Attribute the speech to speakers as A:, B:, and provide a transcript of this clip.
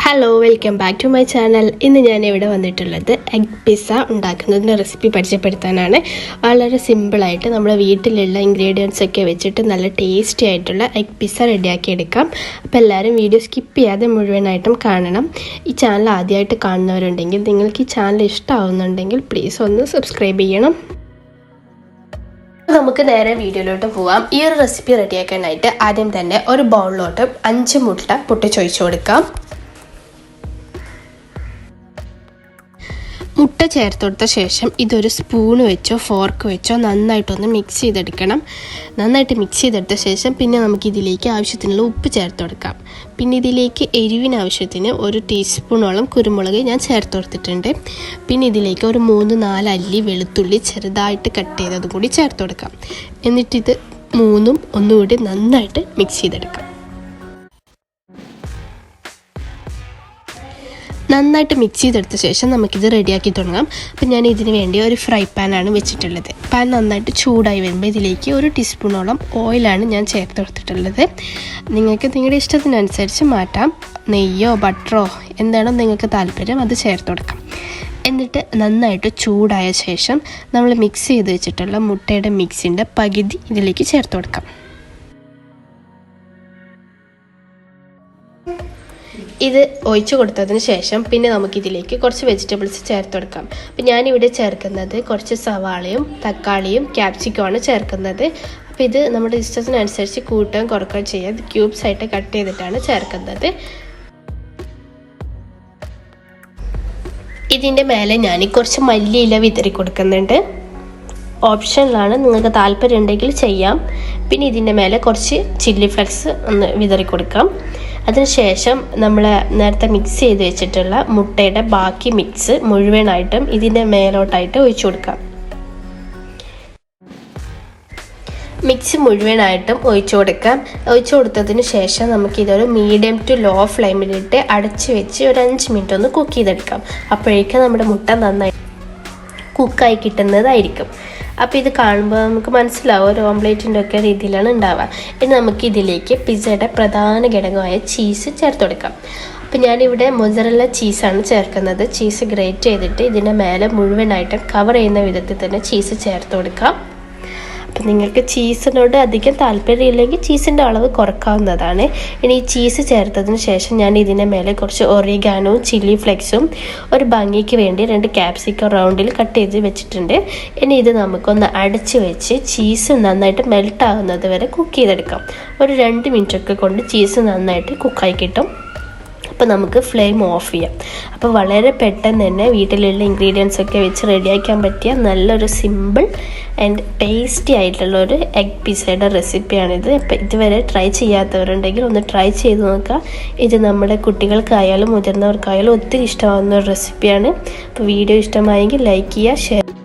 A: Hello, welcome back to my channel. ഇന്ന് ഞാൻ ഇവിടെ വന്നിട്ടുള്ളത് എഗ് പിസ്സ ഉണ്ടാക്കുന്നതിൻ്റെ റെസിപ്പി പരിചയപ്പെടുത്താനാണ്. വളരെ സിമ്പിളായിട്ട് നമ്മുടെ വീട്ടിലുള്ള ഇൻഗ്രീഡിയൻസ് ഒക്കെ വെച്ചിട്ട് നല്ല ടേസ്റ്റി ആയിട്ടുള്ള എഗ് പിസ്സ റെഡിയാക്കി എടുക്കാം. അപ്പോൾ എല്ലാവരും വീഡിയോ സ്കിപ്പ് ചെയ്യാതെ മുഴുവനായിട്ടും കാണണം. ഈ ചാനൽ ആദ്യമായിട്ട് കാണുന്നവരുണ്ടെങ്കിൽ, നിങ്ങൾക്ക് ഈ ചാനൽ ഇഷ്ടമാവുന്നുണ്ടെങ്കിൽ പ്ലീസ് ഒന്ന് സബ്സ്ക്രൈബ് ചെയ്യണം. നമുക്ക് നേരെ വീഡിയോയിലോട്ട് പോവാം. ഈ ഒരു റെസിപ്പി റെഡിയാക്കാനായിട്ട് ആദ്യം തന്നെ ഒരു ബൗളിലോട്ട് 5 മുട്ട പൊട്ടിച്ചൊഴിച്ചു കൊടുക്കാം. മുട്ട ചേർത്ത് കൊടുത്ത ശേഷം ഇതൊരു സ്പൂൺ വെച്ചോ ഫോർക്ക് വെച്ചോ നന്നായിട്ടൊന്ന് മിക്സ് ചെയ്തെടുക്കണം. നന്നായിട്ട് മിക്സ് ചെയ്തെടുത്ത ശേഷം പിന്നെ നമുക്കിതിലേക്ക് ആവശ്യത്തിനുള്ള ഉപ്പ് ചേർത്ത് കൊടുക്കാം. പിന്നെ ഇതിലേക്ക് എരിവിന് ആവശ്യത്തിന് 1 ടീസ്പൂണോളം കുരുമുളക് ഞാൻ ചേർത്ത് കൊടുത്തിട്ടുണ്ട്. പിന്നെ ഇതിലേക്ക് ഒരു 3-4 അല്ലി വെളുത്തുള്ളി ചെറുതായിട്ട് കട്ട് ചെയ്തതും കൂടി ചേർത്ത് കൊടുക്കാം. എന്നിട്ടിത് മൂന്നും ഒന്നുകൂടി നന്നായിട്ട് മിക്സ് ചെയ്തെടുക്കാം. നന്നായിട്ട് മിക്സ് ചെയ്തെടുത്ത ശേഷം നമുക്കിത് റെഡിയാക്കി തുടങ്ങാം. അപ്പം ഞാൻ ഇതിന് വേണ്ടി ഒരു ഫ്രൈ പാനാണ് വെച്ചിട്ടുള്ളത്. പാൻ നന്നായിട്ട് ചൂടായി വരുമ്പോൾ ഇതിലേക്ക് 1 ടീസ്പൂണോളം ഓയിലാണ് ഞാൻ ചേർത്ത് കൊടുത്തിട്ടുള്ളത്. നിങ്ങൾക്ക് നിങ്ങളുടെ ഇഷ്ടത്തിനനുസരിച്ച് മാറ്റാം. നെയ്യോ ബട്ടറോ എന്താണോ നിങ്ങൾക്ക് താല്പര്യം അത് ചേർത്ത് കൊടുക്കാം. എന്നിട്ട് നന്നായിട്ട് ചൂടായ ശേഷം നമ്മൾ മിക്സ് ചെയ്ത് വെച്ചിട്ടുള്ള മുട്ടയുടെ മിക്സിൻ്റെ പകുതി ഇതിലേക്ക് ചേർത്ത് കൊടുക്കാം. ഇത് ഒഴിച്ചു കൊടുത്തതിന് ശേഷം പിന്നെ നമുക്കിതിലേക്ക് കുറച്ച് വെജിറ്റബിൾസ് ചേർത്ത് കൊടുക്കാം. അപ്പം ഞാനിവിടെ ചേർക്കുന്നത് കുറച്ച് സവാളയും തക്കാളിയും ക്യാപ്സിക്കമാണ് ചേർക്കുന്നത്. അപ്പോൾ ഇത് നമ്മുടെ ഇഷ്ടത്തിനനുസരിച്ച് കൂട്ടുകയും കുറക്കുകയും ചെയ്യാം. ഇത് ക്യൂബ്സ് ആയിട്ട് കട്ട് ചെയ്തിട്ടാണ് ചേർക്കുന്നത്. ഇതിൻ്റെ മേലെ ഞാൻ കുറച്ച് മല്ലിയില വിതറി കൊടുക്കുന്നുണ്ട്. ഓപ്ഷനിലാണ്, നിങ്ങൾക്ക് താല്പര്യം ഉണ്ടെങ്കിൽ ചെയ്യാം. പിന്നെ ഇതിൻ്റെ മേലെ കുറച്ച് ചില്ലി ഫ്ലെക്സ് ഒന്ന് വിതറി കൊടുക്കാം. അതിനുശേഷം നമ്മൾ നേരത്തെ മിക്സ് ചെയ്ത് വെച്ചിട്ടുള്ള മുട്ടയുടെ ബാക്കി മിക്സ് മുഴുവനായിട്ടും ഇതിൻ്റെ മേലോട്ടായിട്ട് ഒഴിച്ചു കൊടുക്കാം. മിക്സ് മുഴുവനായിട്ടും ഒഴിച്ചു കൊടുക്കാം. ഒഴിച്ചു കൊടുത്തതിന് ശേഷം നമുക്കിതൊരു മീഡിയം ടു ലോ ഫ്ലെയിമിലിട്ട് അടച്ച് വെച്ച് ഒരു 5 മിനിറ്റ് ഒന്ന് കുക്ക് ചെയ്തെടുക്കാം. അപ്പോഴേക്കും നമ്മുടെ മുട്ട നന്നായി കുക്കായി കിട്ടുന്നതായിരിക്കും. അപ്പോൾ ഇത് കാണുമ്പോൾ നമുക്ക് മനസ്സിലാവും ഒരു ഓംലേറ്റിൻ്റെ ഒക്കെ രീതിയിലാണ് ഉണ്ടാവുക. ഇനി നമുക്ക് ഇതിലേക്ക് പിസ്സയുടെ പ്രധാന ഘടകമായ ചീസ് ചേർത്ത് കൊടുക്കാം. അപ്പോൾ ഞാനിവിടെ മൊസറല്ല ചീസാണ് ചേർക്കുന്നത്. ചീസ് ഗ്രേറ്റ് ചെയ്തിട്ട് ഇതിൻ്റെ മേലെ മുഴുവനായിട്ട് കവർ ചെയ്യുന്ന വിധത്തിൽ തന്നെ ചീസ് ചേർത്ത് കൊടുക്കാം. അപ്പം നിങ്ങൾക്ക് ചീസിനോട് അധികം താല്പര്യമില്ലെങ്കിൽ ചീസിൻ്റെ അളവ് കുറക്കാവുന്നതാണ്. ഇനി ഈ ചീസ് ചേർത്തതിന് ശേഷം ഞാൻ ഇതിൻ്റെ മേലെ കുറച്ച് ഒറിഗാനോയും ചില്ലി ഫ്ലെക്സും ഒരു ഭംഗിക്ക് വേണ്ടി 2 ക്യാപ്സിക്കം റൗണ്ടിൽ കട്ട് ചെയ്ത് വെച്ചിട്ടുണ്ട്. ഇനി ഇത് നമുക്കൊന്ന് അടച്ച് വെച്ച് ചീസ് നന്നായിട്ട് മെൽട്ട് ആകുന്നത് വരെ കുക്ക് ചെയ്തെടുക്കാം. ഒരു 2 മിനിറ്റൊക്കെ കൊണ്ട് ചീസ് നന്നായിട്ട് കുക്കായി കിട്ടും. അപ്പോൾ നമുക്ക് ഫ്ലെയിം ഓഫ് ചെയ്യാം. അപ്പോൾ വളരെ പെട്ടെന്ന് തന്നെ വീട്ടിലുള്ള ഇൻഗ്രീഡിയൻസ് ഒക്കെ വെച്ച് റെഡിയാക്കാൻ പറ്റിയ നല്ലൊരു സിമ്പിൾ ആൻഡ് ടേസ്റ്റി ആയിട്ടുള്ളൊരു എഗ് പിസ്സയുടെ റെസിപ്പിയാണിത്. അപ്പോൾ ഇതുവരെ ട്രൈ ചെയ്യാത്തവരുണ്ടെങ്കിൽ ഒന്ന് ട്രൈ ചെയ്ത് നോക്കുക. ഇത് നമ്മുടെ കുട്ടികൾക്കായാലും മുതിർന്നവർക്കായാലും ഒത്തിരി ഇഷ്ടമാകുന്ന ഒരു റെസിപ്പിയാണ്. അപ്പോൾ വീഡിയോ ഇഷ്ടമായെങ്കിൽ ലൈക്ക് ചെയ്യുക, ഷെയർ